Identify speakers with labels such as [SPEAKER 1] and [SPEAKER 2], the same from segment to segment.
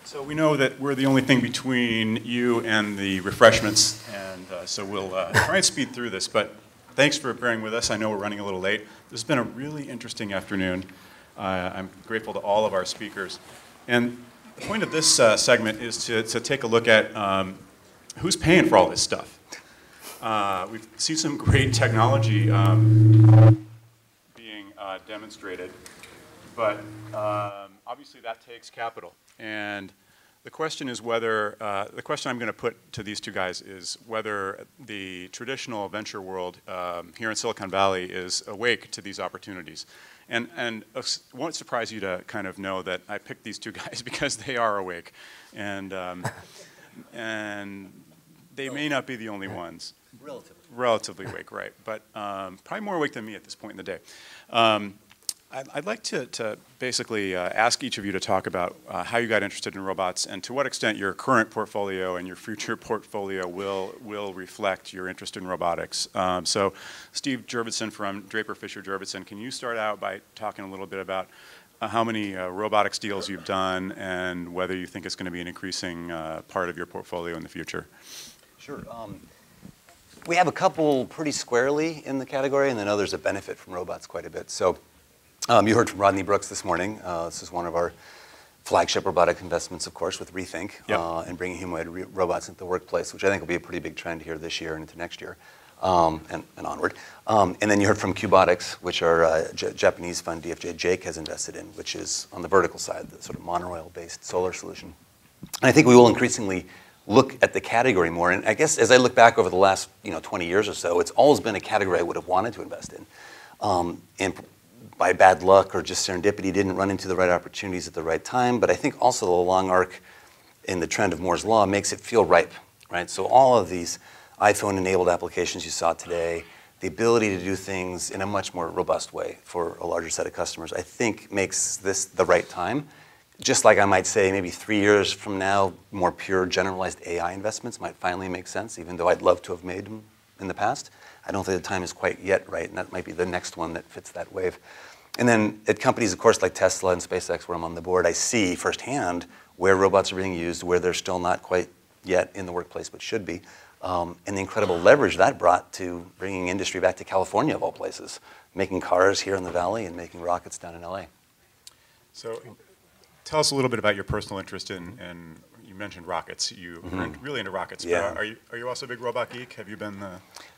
[SPEAKER 1] So we know that we're the only thing between you and the refreshments, and so we'll try and speed through this, but thanks for bearing with us. I know we're running a little late. This has been a really interesting afternoon. I'm grateful to all of our speakers. And the point of this segment is to take a look at who's paying for all this stuff. We've seen some great technology being demonstrated, but obviously that takes capital. And the question is whether, the question I'm going to put to these two guys is whether the traditional venture world here in Silicon Valley is awake to these opportunities. And it won't surprise you to kind of know that I picked these two guys because they are awake. And they may not be the only ones. Relatively awake, right. But probably more awake than me at this point in the day. I'd like to basically ask each of you to talk about how you got interested in robots and to what extent your current portfolio and your future portfolio will reflect your interest in robotics. So Steve Jurvetson from Draper Fisher Jurvetson, can you start out by talking a little bit about how many robotics deals you've done and whether you think it's going to be an increasing part of your portfolio in the future?
[SPEAKER 2] Sure. We have a couple pretty squarely in the category, and then others that benefit from robots quite a bit. So you heard from Rodney Brooks this morning. This is one of our flagship robotic investments, of course, with Rethink, and bringing humanoid robots into the workplace, which I think will be a pretty big trend here this year and into next year, and onward. And then you heard from Cubotics, which our Japanese fund, DFJ Jake, has invested in, which is on the vertical side, the sort of monorail-based solar solution. And I think we will increasingly look at the category more. And I guess as I look back over the last 20 years or so, it's always been a category I would have wanted to invest in. And by bad luck or just serendipity, didn't run into the right opportunities at the right time. But I think also the long arc in the trend of Moore's Law makes it feel ripe, right? So all of these iPhone-enabled applications you saw today, the ability to do things in a much more robust way for a larger set of customers, I think makes this the right time. Just like I might say maybe 3 years from now, more pure generalized AI investments might finally make sense, even though I'd love to have made them in the past. I don't think the time is quite yet right, and that might be the next one that fits that wave. And then at companies, of course, like Tesla and SpaceX, where I'm on the board, I see firsthand where robots are being used, where they're still not quite yet in the workplace, but should be, and the incredible leverage that brought to bringing industry back to California, of all places, making cars here in the Valley and making rockets down in LA.
[SPEAKER 1] So tell us a little bit about your personal interest in you mentioned rockets. You're really into rockets.
[SPEAKER 2] Yeah.
[SPEAKER 1] But are you also a big robot geek? Have you been?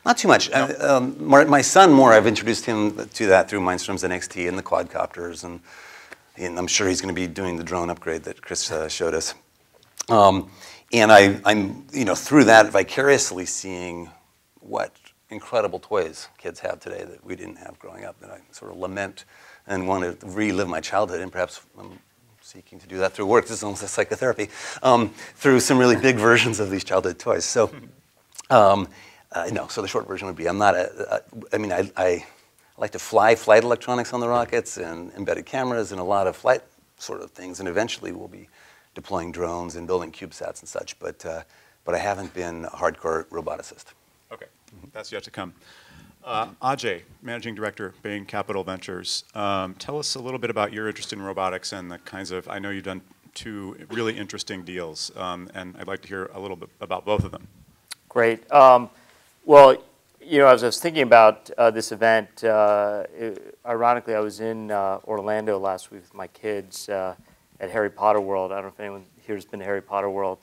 [SPEAKER 2] Not too much.
[SPEAKER 1] No?
[SPEAKER 2] My son more. I've introduced him to that through Mindstrom's NXT and the quadcopters, and I'm sure he's going to be doing the drone upgrade that Chris showed us. And I'm through that vicariously seeing what incredible toys kids have today that we didn't have growing up. That I sort of lament and want to relive my childhood, and perhaps I'm seeking to do that through work. This is almost like psychotherapy, through some really big versions of these childhood toys. So, no. So the short version would be, I'm not I like to fly flight electronics on the rockets and embedded cameras and a lot of flight sort of things. And eventually we'll be deploying drones and building CubeSats and such. But I haven't been a hardcore roboticist.
[SPEAKER 1] Okay, that's yet to come. Ajay, Managing Director, Bain Capital Ventures. Tell us a little bit about your interest in robotics and the kinds of, I know you've done 2 really interesting deals, and I'd like to hear a little bit about both of them.
[SPEAKER 3] Great. Well, as I was thinking about this event, ironically, I was in Orlando last week with my kids at Harry Potter World. I don't know if anyone here has been to Harry Potter World,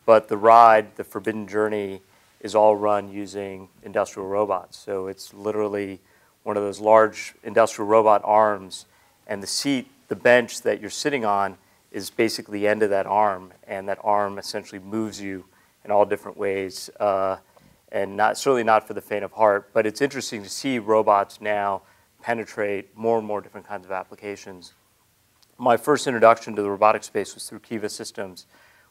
[SPEAKER 3] but the ride, the Forbidden Journey, is all run using industrial robots. So it's literally one of those large industrial robot arms, and the seat, the bench that you're sitting on is basically the end of that arm, and that arm essentially moves you in all different ways, and certainly not for the faint of heart. But it's interesting to see robots now penetrate more and more different kinds of applications. My first introduction to the robotic space was through Kiva Systems.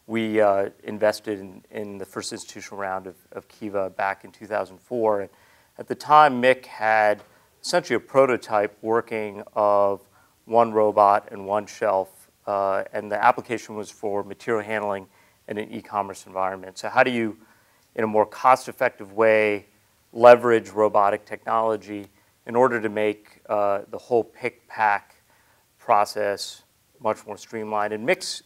[SPEAKER 3] We invested in the first institutional round of Kiva back in 2004. And at the time, Mick had essentially a prototype working of one robot and one shelf. And the application was for material handling in an e-commerce environment. So how do you, in a more cost-effective way, leverage robotic technology in order to make the whole pick-pack process much more streamlined. And Mick's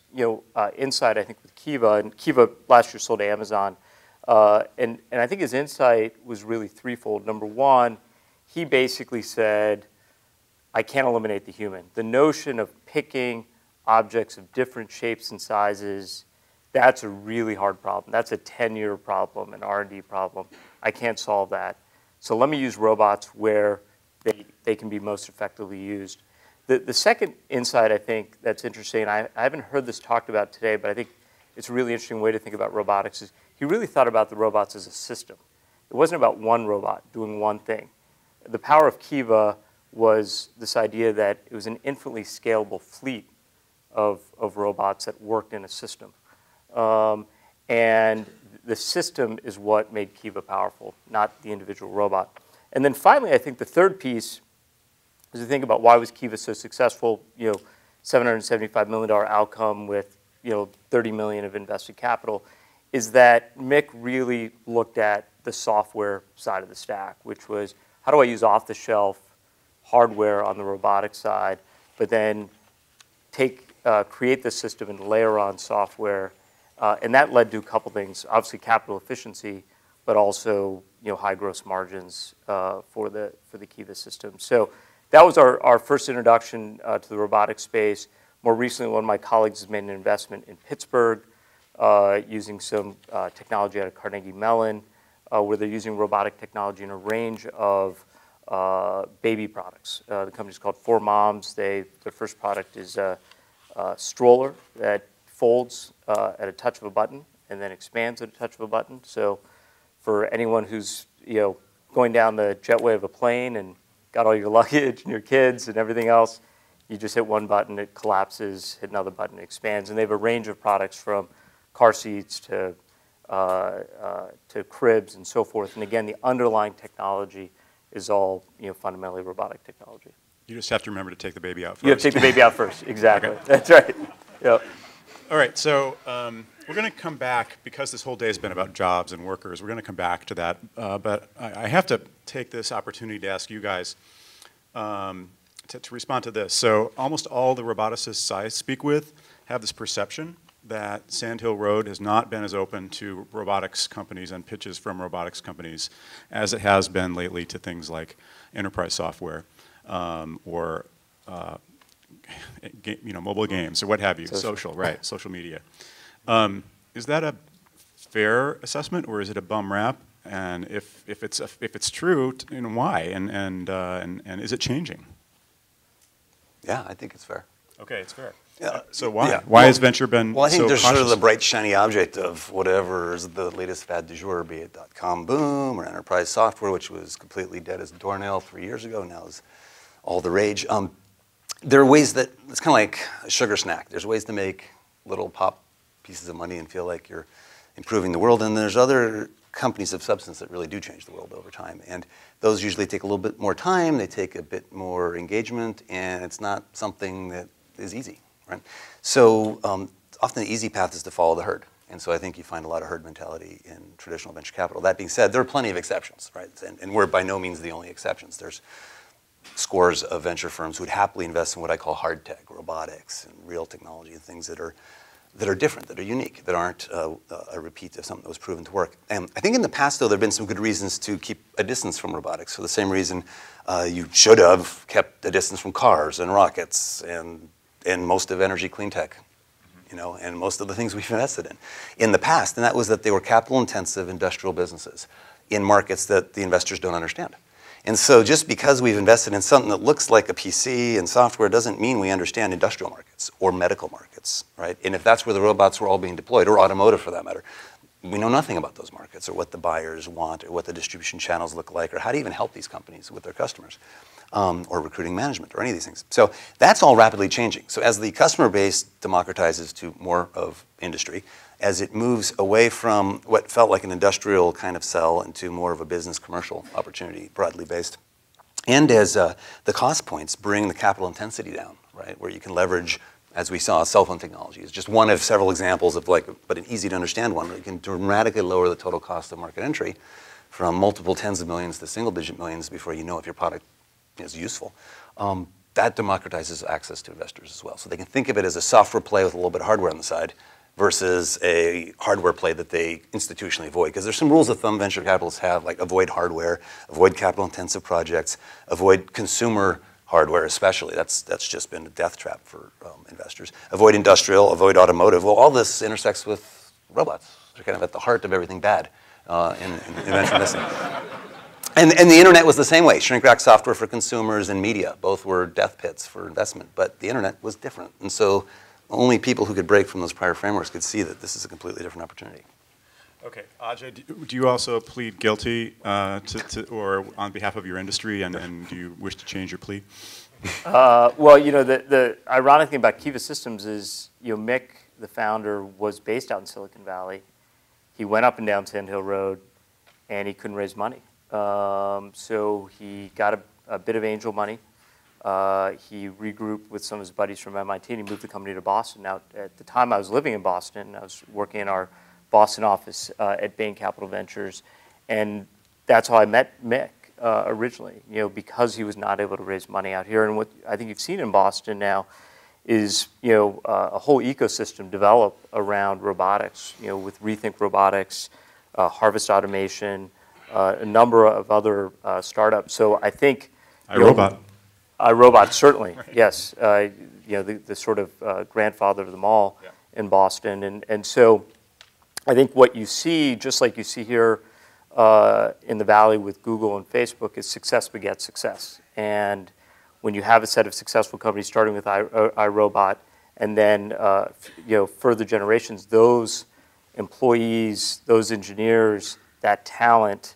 [SPEAKER 3] insight, I think, with Kiva, and Kiva last year sold to Amazon, and I think his insight was really threefold. Number one, he basically said, I can't eliminate the human. The notion of picking objects of different shapes and sizes, that's a really hard problem. That's a 10-year problem, an R&D problem. I can't solve that. So let me use robots where they can be most effectively used. The second insight, I think, that's interesting, I haven't heard this talked about today, but I think it's a really interesting way to think about robotics, is he really thought about the robots as a system. It wasn't about one robot doing one thing. The power of Kiva was this idea that it was an infinitely scalable fleet of robots that worked in a system. And the system is what made Kiva powerful, not the individual robot. And then finally, I think the third piece is to think about why was Kiva so successful, $775 million outcome with $30 million of invested capital, is that Mick really looked at the software side of the stack, which was how do I use off-the-shelf hardware on the robotics side, but then create the system and layer on software. And that led to a couple things, obviously capital efficiency, but also high gross margins for the Kiva system. So that was our first introduction to the robotics space. More recently, one of my colleagues has made an investment in Pittsburgh using some technology out of Carnegie Mellon, where they're using robotic technology in a range of baby products. The company's called 4Moms. Their first product is a stroller that folds at a touch of a button and then expands at a touch of a button. So for anyone who's going down the jetway of a plane and got all your luggage and your kids and everything else, you just hit one button, it collapses, hit another button, it expands. And they have a range of products from car seats to cribs and so forth. And again, the underlying technology is all fundamentally robotic technology.
[SPEAKER 1] You just have to remember to take the baby out first.
[SPEAKER 3] You have to take the baby out first, exactly.
[SPEAKER 1] Okay.
[SPEAKER 3] That's right. Yep.
[SPEAKER 1] All right, so we're going to come back, because this whole day has been about jobs and workers, we're going to come back to that. But I have to take this opportunity to ask you guys to respond to this. So almost all the roboticists I speak with have this perception that Sand Hill Road has not been as open to robotics companies and pitches from robotics companies as it has been lately to things like enterprise software or mobile games or what have you, social, right, social media. Is that a fair assessment, or is it a bum rap? And if it's true, why? And is it changing?
[SPEAKER 2] Yeah, I think it's fair.
[SPEAKER 1] Okay, it's fair.
[SPEAKER 2] Yeah.
[SPEAKER 1] So why?
[SPEAKER 2] Yeah.
[SPEAKER 1] Why has venture been
[SPEAKER 2] Well, I think
[SPEAKER 1] so
[SPEAKER 2] there's
[SPEAKER 1] cautious?
[SPEAKER 2] sort of the bright, shiny object of whatever is the latest fad du jour, be it .com boom or enterprise software, which was completely dead as a doornail 3 years ago, now is all the rage. There are ways that, it's kind of like a sugar snack. There's ways to make little pop pieces of money and feel like you're improving the world, and there's other companies of substance that really do change the world over time. And those usually take a little bit more time, they take a bit more engagement, and it's not something that is easy, right? So often the easy path is to follow the herd. And so I think you find a lot of herd mentality in traditional venture capital. That being said, there are plenty of exceptions, right? And we're by no means the only exceptions. There's scores of venture firms who would happily invest in what I call hard tech, robotics, and real technology, and things that are different, that are unique, that aren't a repeat of something that was proven to work. And I think in the past, though, there have been some good reasons to keep a distance from robotics. For the same reason you should have kept a distance from cars and rockets and most of energy clean tech, and most of the things we've invested in the past. And that was that they were capital-intensive industrial businesses in markets that the investors don't understand. And so just because we've invested in something that looks like a PC and software doesn't mean we understand industrial markets or medical markets, right? And if that's where the robots were all being deployed, or automotive for that matter, we know nothing about those markets or what the buyers want or what the distribution channels look like or how to even help these companies with their customers or recruiting management or any of these things. So that's all rapidly changing. So as the customer base democratizes to more of industry, as it moves away from what felt like an industrial kind of sell into more of a business commercial opportunity, broadly based, and as the cost points bring the capital intensity down, right, where you can leverage, as we saw, cell phone technology is just one of several examples of but an easy to understand one, where you can dramatically lower the total cost of market entry from multiple tens of millions to single digit millions before you know if your product is useful. that democratizes access to investors as well. So they can think of it as a software play with a little bit of hardware on the side versus a hardware play that they institutionally avoid. Because there's some rules of thumb venture capitalists have, like avoid hardware, avoid capital-intensive projects, avoid consumer hardware especially. That's just been a death trap for investors. Avoid industrial, avoid automotive. Well, all this intersects with robots. They're kind of at the heart of everything bad in venture investing. And the internet was the same way. Shrink-wrap software for consumers and media. Both were death pits for investment. But the internet was different. And so only people who could break from those prior frameworks could see that this is a completely different opportunity.
[SPEAKER 1] Okay, Ajay, do you also plead guilty or on behalf of your industry, and do you wish to change your plea?
[SPEAKER 3] Well, you know, the ironic thing about Kiva Systems is, you know, Mick, the founder, was based out in Silicon Valley. He went up and down Sand Hill Road, and he couldn't raise money. So he got a bit of angel money. He regrouped with some of his buddies from MIT, and he moved the company to Boston. Now, at the time I was living in Boston, I was working in our Boston office at Bain Capital Ventures, and that's how I met Mick originally, you know, because he was not able to raise money out here. And what I think you've seen in Boston now is, you know, a whole ecosystem develop around robotics, you know, with Rethink Robotics, Harvest Automation, a number of other startups. So I think
[SPEAKER 1] iRobot.
[SPEAKER 3] iRobot, certainly,
[SPEAKER 1] Right.
[SPEAKER 3] Yes. You know, the sort of grandfather of them all in Boston. And so I think what you see, just like you see here in the Valley with Google and Facebook, is success begets success. And when you have a set of successful companies starting with iRobot, and then you know, further generations, those employees, those engineers, that talent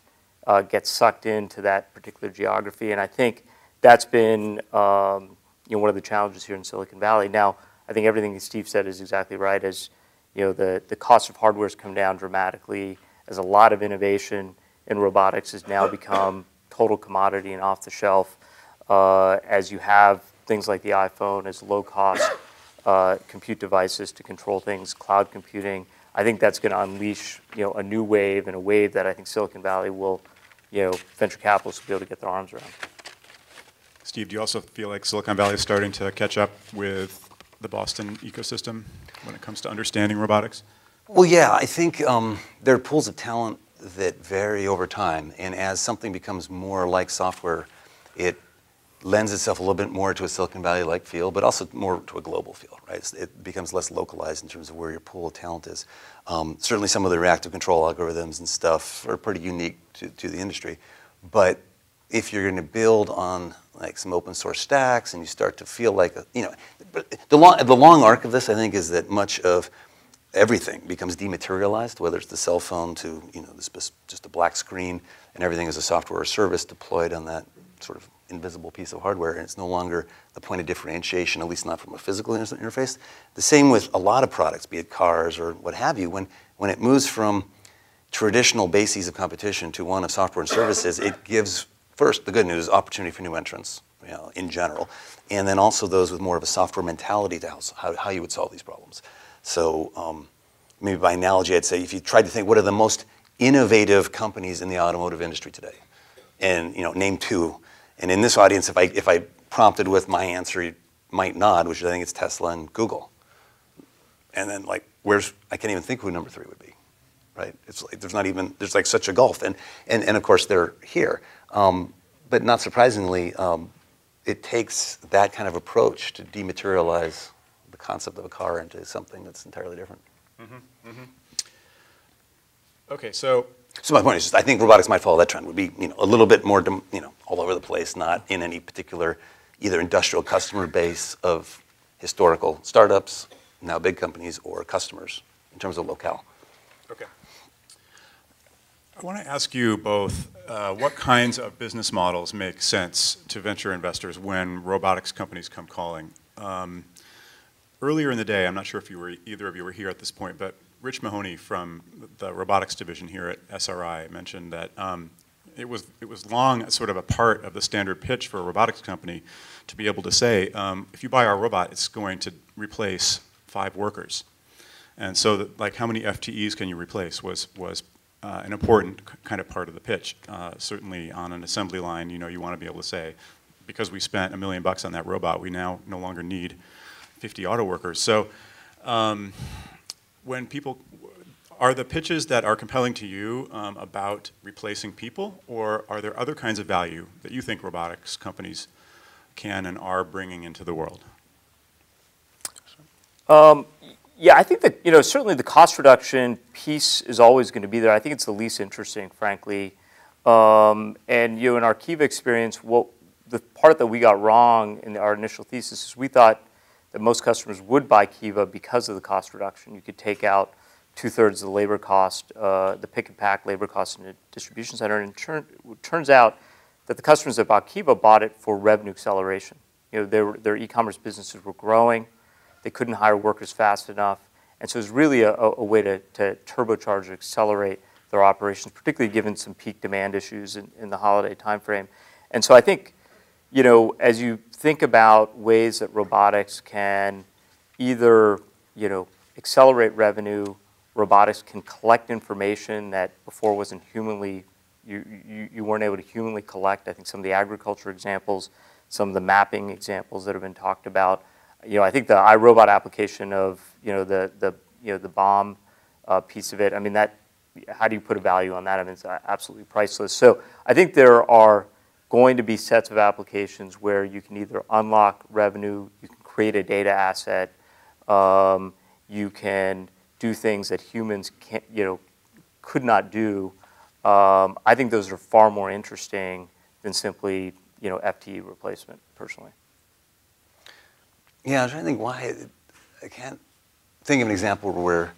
[SPEAKER 3] gets sucked into that particular geography. And I think that's been you know, one of the challenges here in Silicon Valley. Now, I think everything that Steve said is exactly right. As you know, the cost of hardware has come down dramatically, as a lot of innovation in robotics has now become total commodity and off the shelf. As you have things like the iPhone as low-cost compute devices to control things, cloud computing, I think that's going to unleash, you know, a new wave, and a wave that I think Silicon Valley will, you know, venture capitalists will be able to get their arms around.
[SPEAKER 1] Steve, do you also feel like Silicon Valley is starting to catch up with the Boston ecosystem when it comes to understanding robotics?
[SPEAKER 2] Well, yeah, I think there are pools of talent that vary over time, and as something becomes more like software, it lends itself a little bit more to a Silicon Valley-like feel, but also more to a global feel, right? It becomes less localized in terms of where your pool of talent is. Certainly some of the reactive control algorithms and stuff are pretty unique to the industry, but if you're going to build on like some open source stacks and you start to feel like, you know, the long arc of this, I think, is that much of everything becomes dematerialized, whether it's the cell phone to, you know, this just a black screen, and everything is a software or service deployed on that sort of invisible piece of hardware, and it's no longer the point of differentiation, at least not from a physical interface. The same with a lot of products, be it cars or what have you. When it moves from traditional bases of competition to one of software and services, it gives, first, the good news, opportunity for new entrants, you know, in general, and then also those with more of a software mentality to how you would solve these problems. So maybe by analogy, I'd say if you tried to think what are the most innovative companies in the automotive industry today, and, you know, name two. And in this audience, if I prompted with my answer, you might nod, which I think it's Tesla and Google. And then, like, I can't even think who number 3 would be, right? It's like there's like such a gulf. And of course, they're here. But not surprisingly, it takes that kind of approach to dematerialize the concept of a car into something that's entirely different.
[SPEAKER 1] Mm-hmm. Mm-hmm. Okay, so
[SPEAKER 2] my point is just I think robotics might follow that trend. Would be, you know, a little bit more, you know, all over the place, not in any particular either industrial customer base of historical startups, now big companies, or customers in terms of locale.
[SPEAKER 1] okay. I want to ask you both what kinds of business models make sense to venture investors when robotics companies come calling. Earlier in the day, I'm not sure if either of you were here at this point, but Rich Mahoney from the robotics division here at SRI mentioned that it was long sort of a part of the standard pitch for a robotics company to be able to say, if you buy our robot, it's going to replace 5 workers. And so that, like, how many FTEs can you replace was an important kind of part of the pitch. Certainly on an assembly line, you know, you want to be able to say, because we spent $1 million on that robot, we now no longer need 50 auto workers. So when people, are the pitches that are compelling to you about replacing people, or are there other kinds of value that you think robotics companies can and are bringing into the world?
[SPEAKER 3] Yeah, I think that, certainly the cost reduction piece is always going to be there. I think it's the least interesting, frankly. And, in our Kiva experience, the part that we got wrong in our initial thesis is we thought that most customers would buy Kiva because of the cost reduction. You could take out 2/3 of the labor cost, the pick and pack labor cost in a distribution center. And it turns out that the customers that bought Kiva bought it for revenue acceleration. Their e-commerce businesses were growing. They couldn't hire workers fast enough. And so it was really a way to turbocharge and accelerate their operations, particularly given some peak demand issues in the holiday timeframe. And so I think, as you think about ways that robotics can either, accelerate revenue, robotics can collect information that before wasn't humanly, you weren't able to humanly collect. I think some of the agriculture examples, some of the mapping examples that have been talked about. I think the iRobot application of the bomb piece of it. I mean, how do you put a value on that? I mean, it's absolutely priceless. So I think there are going to be sets of applications where you can either unlock revenue, you can create a data asset, you can do things that humans can't, could not do. I think those are far more interesting than simply FTE replacement, personally.
[SPEAKER 2] Yeah, I'm trying to think why. I can't think of an example where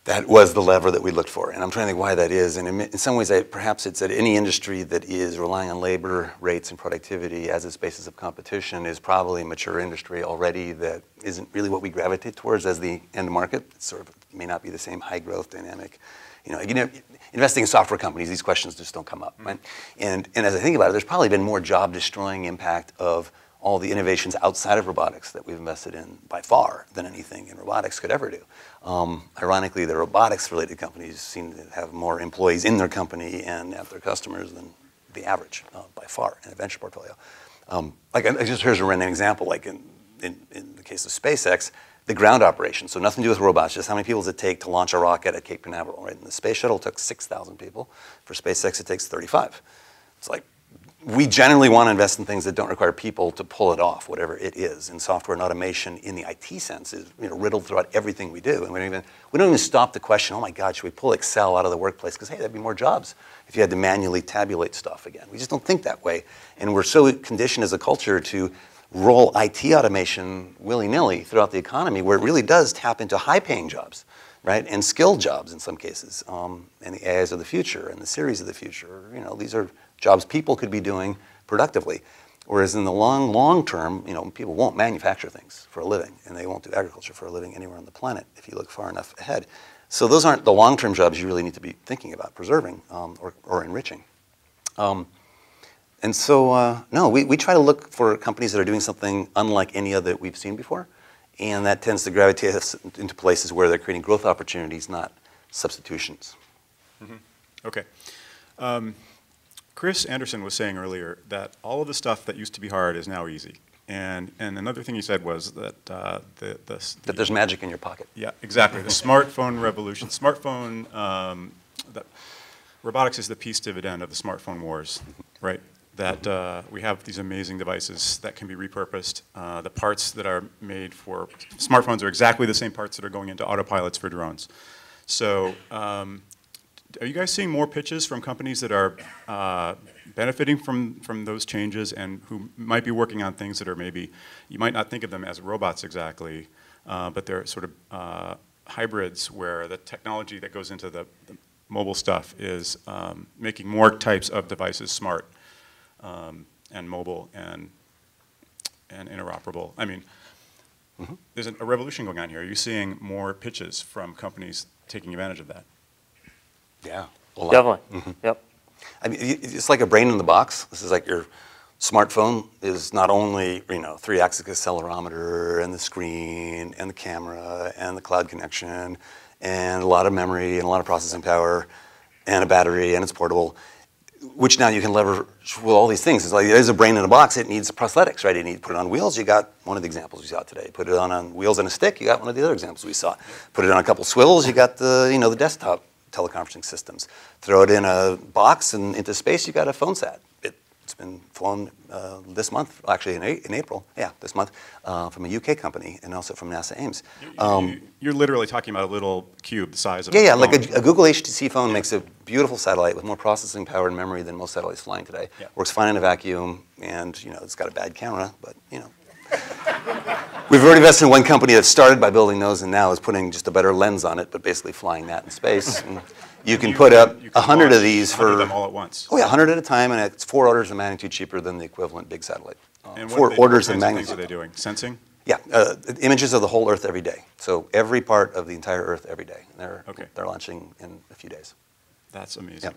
[SPEAKER 2] that was the lever that we looked for, and I'm trying to think why that is. And in some ways, perhaps it's that any industry that is relying on labor rates and productivity as its basis of competition is probably a mature industry already that isn't really what we gravitate towards as the end market. It sort of may not be the same high growth dynamic. Investing in software companies, these questions just don't come up, right? And as I think about it, there's probably been more job destroying impact of all the innovations outside of robotics that we've invested in by far than anything in robotics could ever do. Ironically, the robotics-related companies seem to have more employees in their company and at their customers than the average, by far, in a venture portfolio. Here's a random example, like in the case of SpaceX, the ground operation, so nothing to do with robots, just how many people does it take to launch a rocket at Cape Canaveral, right? And the space shuttle took 6,000 people. For SpaceX, it takes 35. It's like, we generally want to invest in things that don't require people to pull it off, whatever it is. And software and automation in the IT sense is riddled throughout everything we do. And we don't even stop to question, oh my God, should we pull Excel out of the workplace? Because hey, that'd be more jobs if you had to manually tabulate stuff again. We just don't think that way. And we're so conditioned as a culture to roll IT automation willy-nilly throughout the economy where it really does tap into high-paying jobs, right? And skilled jobs in some cases. And the AIs of the future and the Siris of the future. These are jobs people could be doing productively. Whereas in the long term, people won't manufacture things for a living, and they won't do agriculture for a living anywhere on the planet if you look far enough ahead. So those aren't the long-term jobs you really need to be thinking about preserving or enriching. And so, no, we try to look for companies that are doing something unlike any other that we've seen before, and that tends to gravitate us into places where they're creating growth opportunities, not substitutions.
[SPEAKER 1] Mm-hmm. Okay. Chris Anderson was saying earlier that all of the stuff that used to be hard is now easy. And another thing he said was that that
[SPEAKER 2] there's magic in your pocket.
[SPEAKER 1] Yeah, exactly. The smartphone revolution. Robotics is the peace dividend of the smartphone wars, right? That we have these amazing devices that can be repurposed. The parts that are made for smartphones are exactly the same parts that are going into autopilots for drones. So are you guys seeing more pitches from companies that are benefiting from those changes and who might be working on things that are maybe, you might not think of them as robots exactly, but they're sort of hybrids where the technology that goes into the mobile stuff is making more types of devices smart and mobile and interoperable? I mean, there's a revolution going on here. Are you seeing more pitches from companies taking advantage of that?
[SPEAKER 2] Yeah.
[SPEAKER 3] Definitely. Mm-hmm. Yep.
[SPEAKER 2] I mean, it's like a brain in the box. This is like your smartphone is not only 3-axis accelerometer and the screen and the camera and the cloud connection and a lot of memory and a lot of processing power and a battery and it's portable. which now you can leverage with all these things. It's like there's a brain in a box. It needs prosthetics, right? You need to put it on wheels. You got one of the examples we saw today. Put it on wheels and a stick. You got one of the other examples we saw. Put it on a couple swivels. You got the desktop teleconferencing systems. Throw it in a box and into space. You got a phone sat. It's been flown this month, actually in April, this month, from a UK company and also from NASA Ames.
[SPEAKER 1] You're literally talking about a little cube the size of
[SPEAKER 2] Yeah,
[SPEAKER 1] a phone.
[SPEAKER 2] like a Google HTC phone makes a beautiful satellite with more processing power and memory than most satellites flying today.
[SPEAKER 1] Yeah.
[SPEAKER 2] Works fine in a vacuum, and it's got a bad camera, but We've already invested in one company that started by building those and now is putting just a better lens on it, but basically flying that in space. And you can put up 100 of these for
[SPEAKER 1] 100 of them all at once.
[SPEAKER 2] Oh yeah, 100 at a time, and it's 4 orders of magnitude cheaper than the equivalent big satellite.
[SPEAKER 1] And
[SPEAKER 2] 4 orders of
[SPEAKER 1] What
[SPEAKER 2] magnitude.
[SPEAKER 1] things are they doing? Sensing?
[SPEAKER 2] Yeah, images of the whole Earth every day. So every part of the entire Earth every day. They're launching in a few days.
[SPEAKER 1] That's amazing.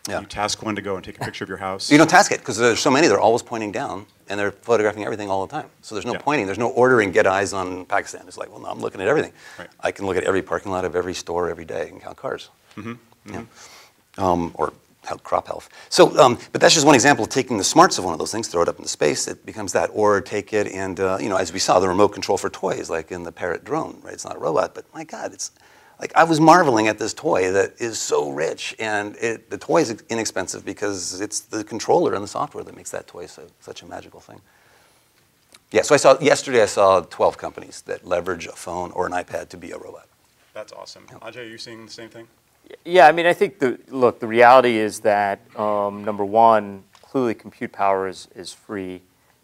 [SPEAKER 2] Yeah.
[SPEAKER 1] You task one to go and take a picture of your house.
[SPEAKER 2] You don't task it because there's so many. They're always pointing down, and they're photographing everything all the time. So there's no pointing. There's no ordering. Get eyes on Pakistan. It's like, well, no, I'm looking at everything.
[SPEAKER 1] Right.
[SPEAKER 2] I can look at every parking lot of every store every day and count cars. Or crop health. So, but that's just one example of taking the smarts of one of those things, throw it up into space, it becomes that. Or take it and, as we saw, the remote control for toys, like in the Parrot drone, right? It's not a robot, but my God, it's like I was marveling at this toy that is so rich, and the toy is inexpensive because it's the controller and the software that makes that toy such a magical thing. Yeah, so yesterday I saw 12 companies that leverage a phone or an iPad to be a robot.
[SPEAKER 1] That's awesome. Ajay, are you seeing the same thing?
[SPEAKER 3] Yeah, I mean, I think the reality is that number one, clearly compute power is free.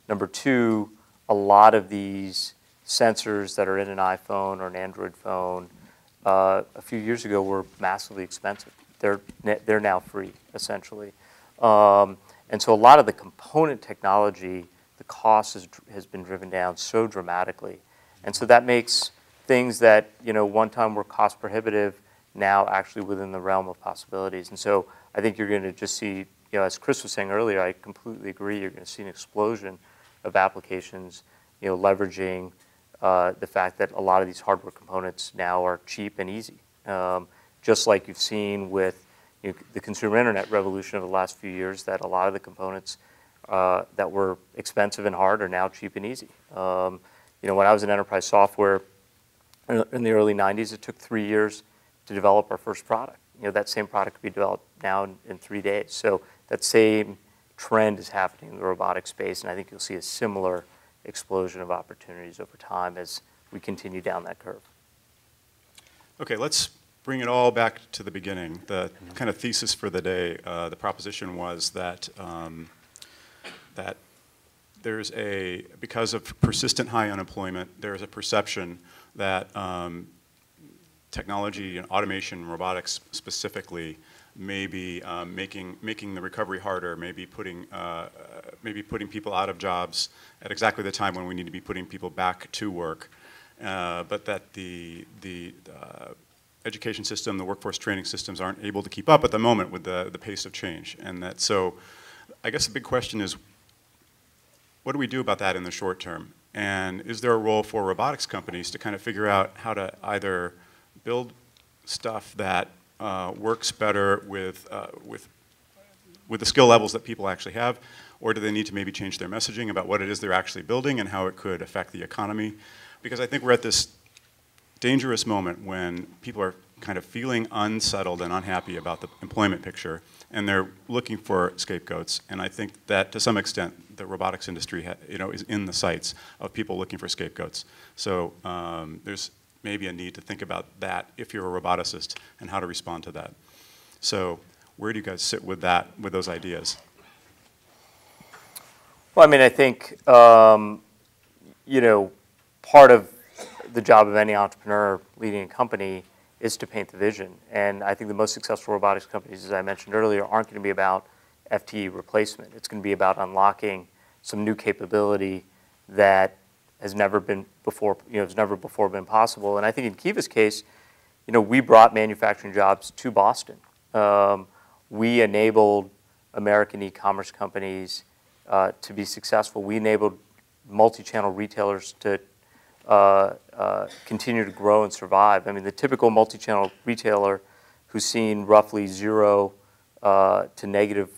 [SPEAKER 3] Number two, a lot of these sensors that are in an iPhone or an Android phone a few years ago were massively expensive. They're now free, essentially. And so a lot of the component technology, the cost has been driven down so dramatically. And so that makes things that one time were cost prohibitive now actually within the realm of possibilities. And so I think you're going to just see, as Chris was saying earlier, I completely agree, you're going to see an explosion of applications, leveraging the fact that a lot of these hardware components now are cheap and easy. Just like you've seen with the consumer internet revolution over the last few years, that a lot of the components that were expensive and hard are now cheap and easy. When I was in enterprise software in the early 90s, it took 3 years to develop our first product. That same product could be developed now in 3 days. So that same trend is happening in the robotic space, and I think you'll see a similar explosion of opportunities over time as we continue down that curve.
[SPEAKER 1] Okay, let's bring it all back to the beginning. The kind of thesis for the day, the proposition was that that because of persistent high unemployment, there's a perception that technology and automation, robotics specifically, may be making the recovery harder, maybe putting people out of jobs at exactly the time when we need to be putting people back to work, but that the education system, the workforce training systems aren't able to keep up at the moment with the pace of change, and that so I guess the big question is, what do we do about that in the short term? And is there a role for robotics companies to kind of figure out how to either build stuff that works better with the skill levels that people actually have, or do they need to maybe change their messaging about what it is they're actually building and how it could affect the economy? Because I think we're at this dangerous moment when people are kind of feeling unsettled and unhappy about the employment picture, and they're looking for scapegoats. And I think that to some extent the robotics industry is in the sights of people looking for scapegoats. So there's maybe a need to think about that if you're a roboticist and how to respond to that. So where do you guys sit with that, with those ideas?
[SPEAKER 3] Well, I mean, I think, part of the job of any entrepreneur leading a company is to paint the vision. And I think the most successful robotics companies, as I mentioned earlier, aren't going to be about FTE replacement. It's going to be about unlocking some new capability that has never been before, has never before been possible. And I think in Kiva's case, we brought manufacturing jobs to Boston. We enabled American e-commerce companies to be successful. We enabled multi-channel retailers to continue to grow and survive. I mean, the typical multi-channel retailer who's seen roughly 0 to negative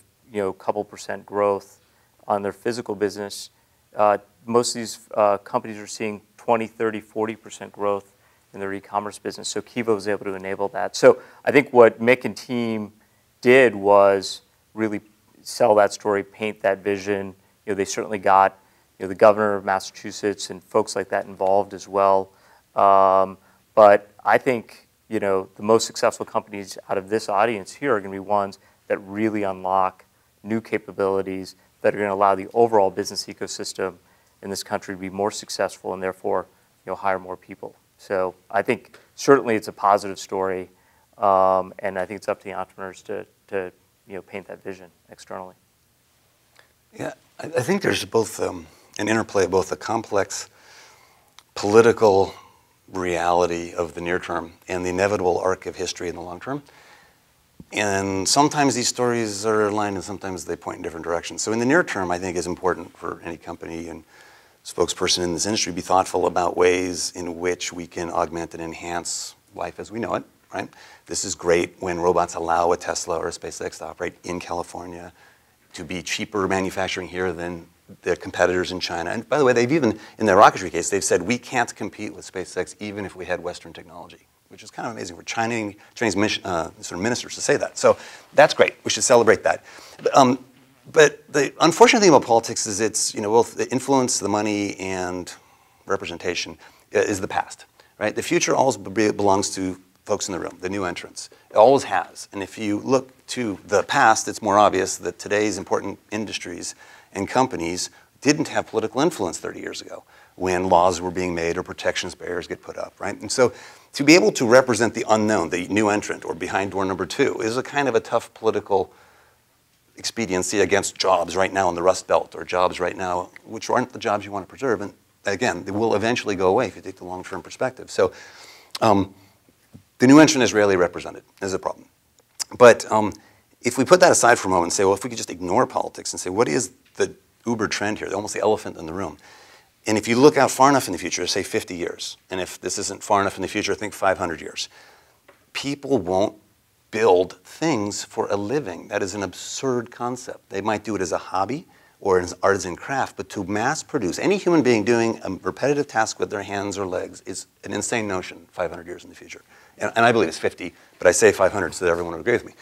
[SPEAKER 3] couple percent growth on their physical business. Most of these companies are seeing 20, 30, 40% growth in their e-commerce business. So Kiva was able to enable that. So I think what Mick and team did was really sell that story, paint that vision. They certainly got the governor of Massachusetts and folks like that involved as well. But I think the most successful companies out of this audience here are going to be ones that really unlock new capabilities that are going to allow the overall business ecosystem in this country to be more successful and therefore hire more people. So I think certainly it's a positive story, and I think it's up to the entrepreneurs to paint that vision externally.
[SPEAKER 2] Yeah, I think there's both an interplay of both the complex political reality of the near term and the inevitable arc of history in the long term. And sometimes these stories are aligned and sometimes they point in different directions. So in the near term, I think it's important for any company and spokesperson in this industry to be thoughtful about ways in which we can augment and enhance life as we know it, right? This is great when robots allow a Tesla or a SpaceX to operate in California, to be cheaper manufacturing here than their competitors in China. And by the way, they've even, in their rocketry case, they've said we can't compete with SpaceX even if we had Western technology, which is kind of amazing for Chinese sort of ministers to say that. So that's great. We should celebrate that. But the unfortunate thing about politics is it's, both the influence, the money, and representation is the past, right? The future always belongs to folks in the room, the new entrants. It always has. And if you look to the past, it's more obvious that today's important industries and companies didn't have political influence 30 years ago when laws were being made or protections barriers get put up, right? And so to be able to represent the unknown, the new entrant, or behind door number 2 is a kind of a tough political expediency against jobs right now in the Rust Belt, or jobs right now which aren't the jobs you want to preserve. And again, they will eventually go away if you take the long-term perspective. So the new entrant is rarely represented as a problem. But if we put that aside for a moment and say, well, if we could just ignore politics and say, what is the Uber trend here, almost the elephant in the room? And if you look out far enough in the future, say 50 years, and if this isn't far enough in the future, think 500 years, people won't build things for a living. That is an absurd concept. They might do it as a hobby or as artisan craft, but to mass produce, any human being doing a repetitive task with their hands or legs is an insane notion 500 years in the future. And I believe it's 50, but I say 500 so that everyone will agree with me.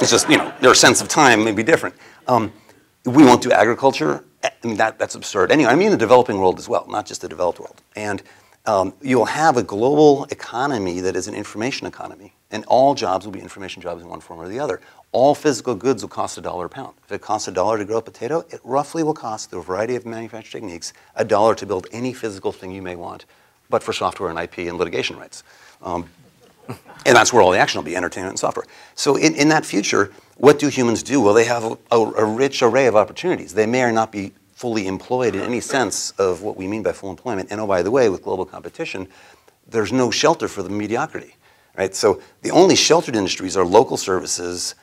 [SPEAKER 2] It's just, their sense of time may be different. We won't do agriculture. I mean, that's absurd. Anyway, I mean the developing world as well, not just the developed world. And you'll have a global economy that is an information economy, and all jobs will be information jobs in one form or the other. All physical goods will cost $1 a pound. If it costs $1 to grow a potato, it roughly will cost, through a variety of manufacturing techniques, $1 to build any physical thing you may want, but for software and IP and litigation rights. And that's where all the action will be, entertainment and software. So in that future, what do humans do? Well, they have a rich array of opportunities. They may or not be fully employed in any sense of what we mean by full employment. And oh, by the way, with global competition, there's no shelter for the mediocrity, right? So the only sheltered industries are local services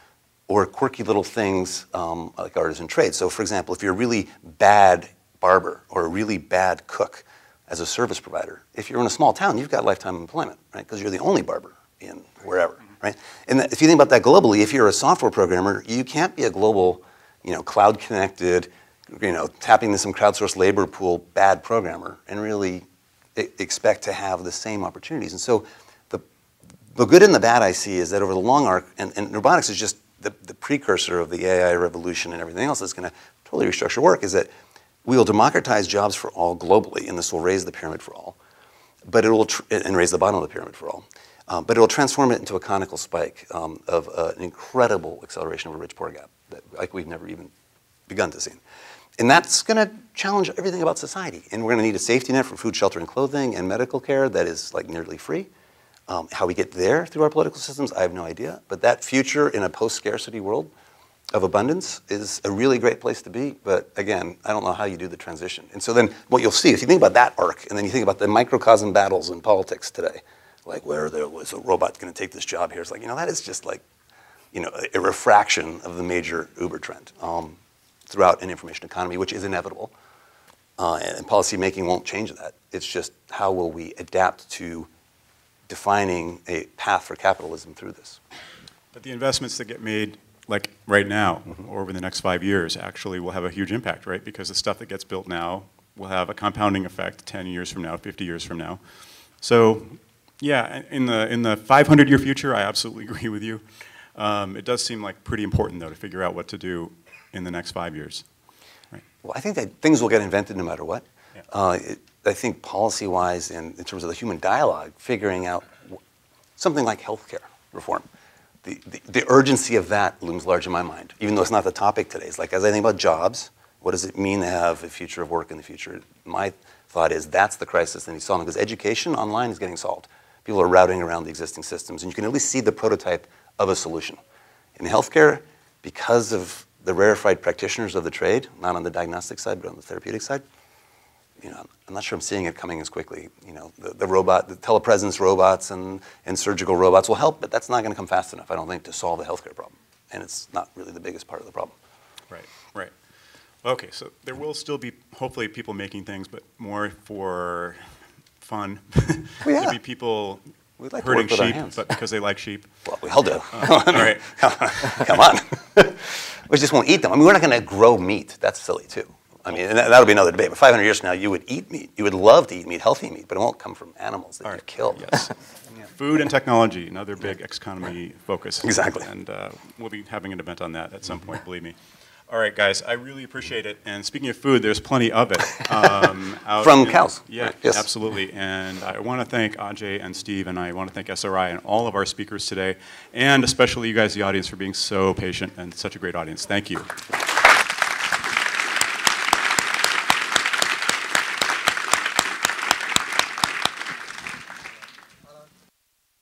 [SPEAKER 2] or quirky little things like artisan trade. So for example, if you're a really bad barber or a really bad cook as a service provider, if you're in a small town, you've got lifetime employment, right? Because you're the only barber in wherever, right? And if you think about that globally, if you're a software programmer, you can't be a global, cloud-connected, tapping into some crowdsourced labor pool bad programmer and really expect to have the same opportunities. And so the good and the bad I see is that over the long arc, and robotics is just the precursor of the AI revolution and everything else that's going to totally restructure work, is that we will democratize jobs for all globally, and this will raise the pyramid for all, but it will and raise the bottom of the pyramid for all. But it will transform it into a conical spike of an incredible acceleration of a rich-poor gap that like we've never even begun to see. And that's going to challenge everything about society. And we're going to need a safety net for food, shelter, and clothing, and medical care that is like nearly free. How we get there through our political systems, I have no idea. But that future in a post-scarcity world of abundance is a really great place to be. But again, I don't know how you do the transition. And so then what you'll see, if you think about that arc, and then you think about the microcosm battles in politics today, like where there was a robot going to take this job here, it's like, that is just like, a refraction of the major Uber trend throughout an information economy, which is inevitable. And policy making won't change that. It's just how will we adapt to defining a path for capitalism through this.
[SPEAKER 1] But the investments that get made like right now, or over the next 5 years, actually will have a huge impact, right? Because the stuff that gets built now will have a compounding effect 10 years from now, 50 years from now. So, yeah, in the 500-year future, I absolutely agree with you. It does seem like pretty important, though, to figure out what to do in the next 5 years. Right.
[SPEAKER 2] Well, I think that things will get invented no matter what.
[SPEAKER 1] Yeah.
[SPEAKER 2] I think policy-wise and in terms of the human dialogue, figuring out something like healthcare reform, the urgency of that looms large in my mind, even though it's not the topic today. It's like, as I think about jobs, what does it mean to have a future of work in the future? My thought is that's the crisis that needs solving, because education online is getting solved. People are routing around the existing systems, and you can at least see the prototype of a solution. In healthcare, because of the rarefied practitioners of the trade, not on the diagnostic side, but on the therapeutic side, I'm not sure I'm seeing it coming as quickly. The telepresence robots and surgical robots will help, but that's not going to come fast enough, I don't think, to solve the healthcare problem. And it's not really the biggest part of the problem.
[SPEAKER 1] Right, right. Okay, so there will still be, hopefully, people making things, but more for fun.
[SPEAKER 2] Well, yeah.
[SPEAKER 1] There'll be people
[SPEAKER 2] We'd like to
[SPEAKER 1] herding
[SPEAKER 2] work with our
[SPEAKER 1] sheep,
[SPEAKER 2] hands.
[SPEAKER 1] but because they like sheep.
[SPEAKER 2] Well, we all do.
[SPEAKER 1] All right.
[SPEAKER 2] Come on. We just won't eat them. I mean, we're not going to grow meat. That's silly, too. I mean, and that'll be another debate. But 500 years from now, you would eat meat. You would love to eat meat, healthy meat, but it won't come from animals that you've killed.
[SPEAKER 1] Yes. Food and technology, another big economy focus.
[SPEAKER 2] Exactly.
[SPEAKER 1] And we'll be having an event on that at some point, believe me. All right, guys, I really appreciate it. And speaking of food, there's plenty of it.
[SPEAKER 2] From cows.
[SPEAKER 1] Yeah,
[SPEAKER 2] Right. Yes.
[SPEAKER 1] Absolutely. And I want to thank Ajay and Steve, and I want to thank SRI and all of our speakers today, and especially you guys, the audience, for being so patient and such a great audience. Thank you.